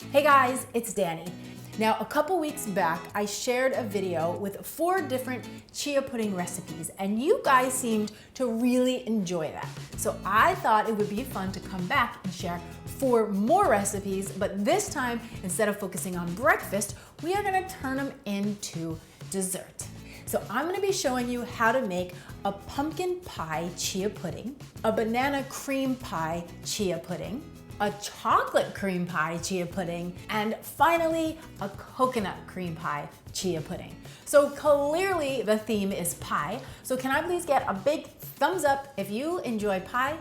Hey guys, it's Danny. Now, a couple weeks back, I shared a video with 4 different chia pudding recipes, and you guys seemed to really enjoy that. So I thought it would be fun to come back and share 4 more recipes, but this time, instead of focusing on breakfast, we are gonna turn them into dessert. So I'm gonna be showing you how to make a pumpkin pie chia pudding, a banana cream pie chia pudding, a chocolate cream pie chia pudding, and finally, a coconut cream pie chia pudding. So clearly the theme is pie. So can I please get a big thumbs up if you enjoy pie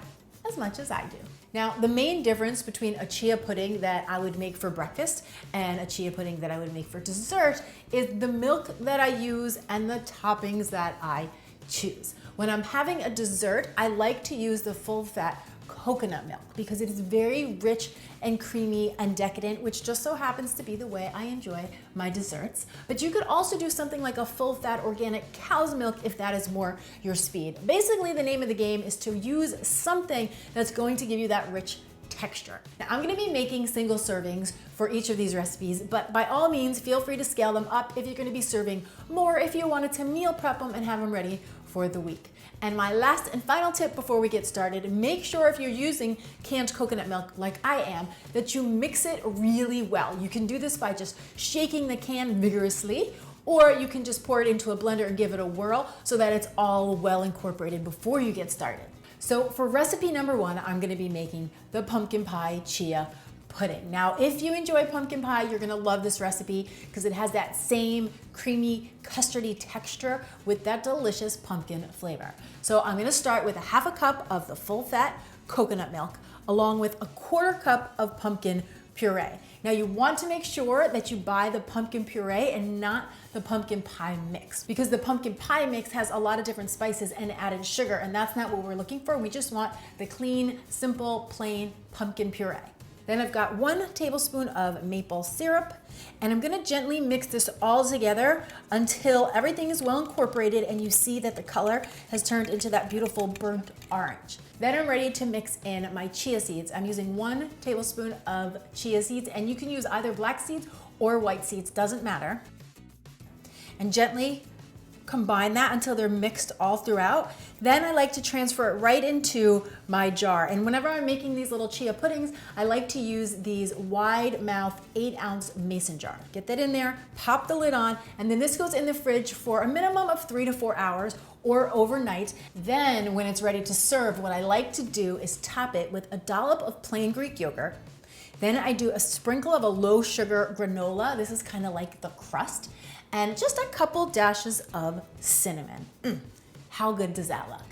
as much as I do? Now, the main difference between a chia pudding that I would make for breakfast and a chia pudding that I would make for dessert is the milk that I use and the toppings that I choose. When I'm having a dessert, I like to use the full-fat coconut milk because it is very rich and creamy and decadent, which just so happens to be the way I enjoy my desserts. But you could also do something like a full-fat organic cow's milk if that is more your speed. Basically, the name of the game is to use something that's going to give you that rich texture. Now, I'm gonna be making single servings for each of these recipes, but by all means, feel free to scale them up if you're gonna be serving more, if you wanted to meal prep them and have them ready for the week. And my last and final tip before we get started, make sure if you're using canned coconut milk like I am, that you mix it really well. You can do this by just shaking the can vigorously, or you can just pour it into a blender and give it a whirl so that it's all well incorporated before you get started. So for recipe number 1, I'm gonna be making the pumpkin pie chia pudding. Now, if you enjoy pumpkin pie, you're gonna love this recipe because it has that same creamy, custardy texture with that delicious pumpkin flavor. So I'm gonna start with a half a cup of the full-fat coconut milk, along with a 1/4 cup of pumpkin puree. Now, you want to make sure that you buy the pumpkin puree and not the pumpkin pie mix, because the pumpkin pie mix has a lot of different spices and added sugar, and that's not what we're looking for. We just want the clean, simple, plain pumpkin puree. Then I've got 1 tablespoon of maple syrup, and I'm gonna gently mix this all together until everything is well incorporated and you see that the color has turned into that beautiful burnt orange. Then I'm ready to mix in my chia seeds. I'm using 1 tablespoon of chia seeds, and you can use either black seeds or white seeds, doesn't matter. And gently combine that until they're mixed all throughout. Then I like to transfer it right into my jar. And whenever I'm making these little chia puddings, I like to use these wide mouth 8-ounce mason jar. Get that in there, pop the lid on, and then this goes in the fridge for a minimum of 3 to 4 hours or overnight. Then when it's ready to serve, what I like to do is top it with a dollop of plain Greek yogurt. Then I do a sprinkle of a low sugar granola. This is kind of like the crust. And just a couple dashes of cinnamon. How good does that look?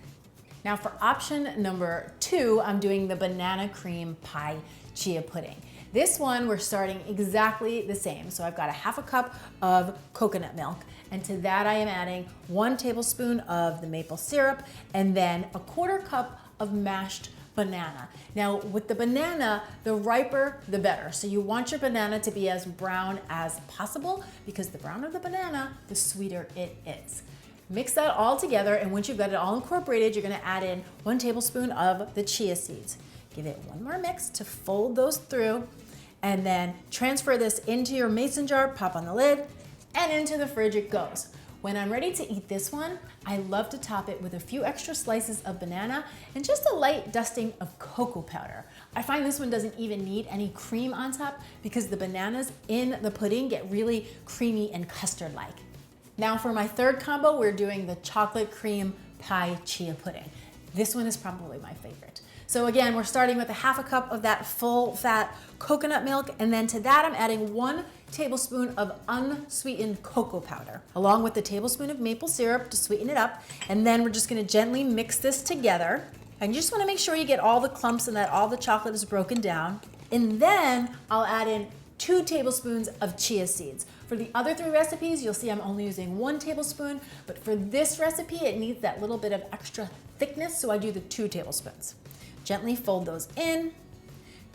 Now for option number 2, I'm doing the banana cream pie chia pudding. This one, we're starting exactly the same. So I've got a half a cup of coconut milk, and to that I am adding 1 tablespoon of the maple syrup, and then a 1/4 cup of mashed banana. Now with the banana, the riper the better. So you want your banana to be as brown as possible, because the browner the banana, the sweeter it is. Mix that all together, and once you've got it all incorporated, you're gonna add in 1 tablespoon of the chia seeds. Give it one more mix to fold those through, and then transfer this into your mason jar, pop on the lid, and into the fridge it goes. When I'm ready to eat this one, I love to top it with a few extra slices of banana and just a light dusting of cocoa powder. I find this one doesn't even need any cream on top because the bananas in the pudding get really creamy and custard-like. Now for my 3rd combo, we're doing the chocolate cream pie chia pudding. This one is probably my favorite. So again, we're starting with a half a cup of that full-fat coconut milk, and then to that I'm adding 1 tablespoon of unsweetened cocoa powder, along with a tablespoon of maple syrup to sweeten it up. And then we're just gonna gently mix this together. And you just wanna make sure you get all the clumps and that all the chocolate is broken down. And then I'll add in 2 tablespoons of chia seeds. For the other 3 recipes, you'll see I'm only using 1 tablespoon, but for this recipe, it needs that little bit of extra thickness, so I do the 2 tablespoons. Gently fold those in,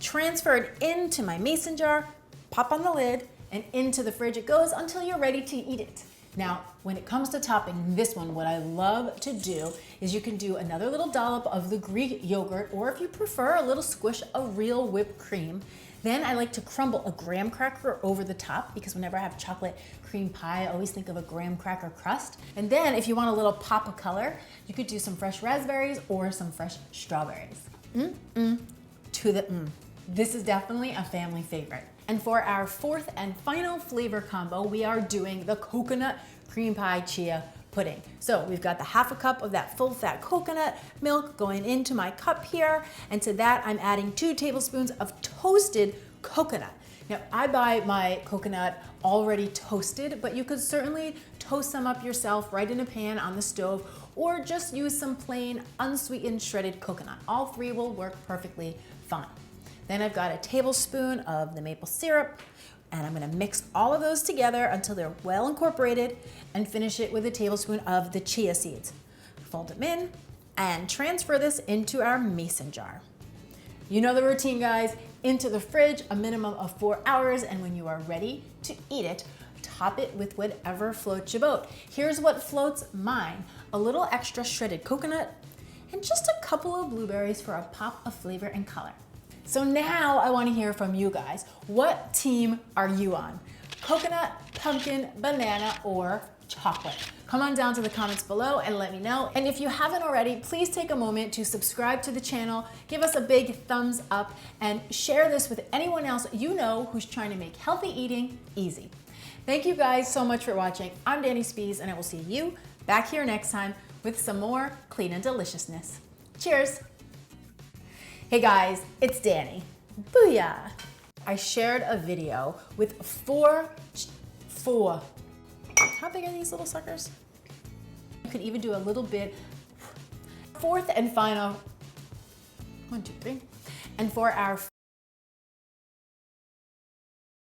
transfer it into my mason jar, pop on the lid, and into the fridge it goes until you're ready to eat it. Now, when it comes to topping this one, what I love to do is you can do another little dollop of the Greek yogurt, or if you prefer, a little squish of real whipped cream. Then I like to crumble a graham cracker over the top because whenever I have chocolate cream pie, I always think of a graham cracker crust. And then if you want a little pop of color, you could do some fresh raspberries or some fresh strawberries. This is definitely a family favorite. And for our fourth and final flavor combo, we are doing the coconut cream pie chia pudding. So we've got the half a cup of that full fat coconut milk going into my cup here. And to that, I'm adding 2 tablespoons of toasted coconut. Now I buy my coconut already toasted, but you could certainly toast some up yourself right in a pan on the stove, or just use some plain unsweetened shredded coconut. All 3 will work perfectly fine. Then I've got a tablespoon of the maple syrup, and I'm gonna mix all of those together until they're well incorporated and finish it with a tablespoon of the chia seeds. Fold them in and transfer this into our mason jar. You know the routine, guys. Into the fridge a minimum of 4 hours, and when you are ready to eat it, top it with whatever floats your boat. Here's what floats mine: a little extra shredded coconut and just a couple of blueberries for a pop of flavor and color. So now I want to hear from you guys. What team are you on? Coconut, pumpkin, banana, or chocolate? Come on down to the comments below and let me know. And if you haven't already, please take a moment to subscribe to the channel, give us a big thumbs up, and share this with anyone else you know who's trying to make healthy eating easy. Thank you guys so much for watching. I'm Danny Spees, and I will see you back here next time with some more clean and deliciousness. Cheers. Hey guys, it's Danny. Booyah! I shared a video with four, how big are these little suckers? You could even do a little bit. Fourth and final, 1, 2, 3. And for our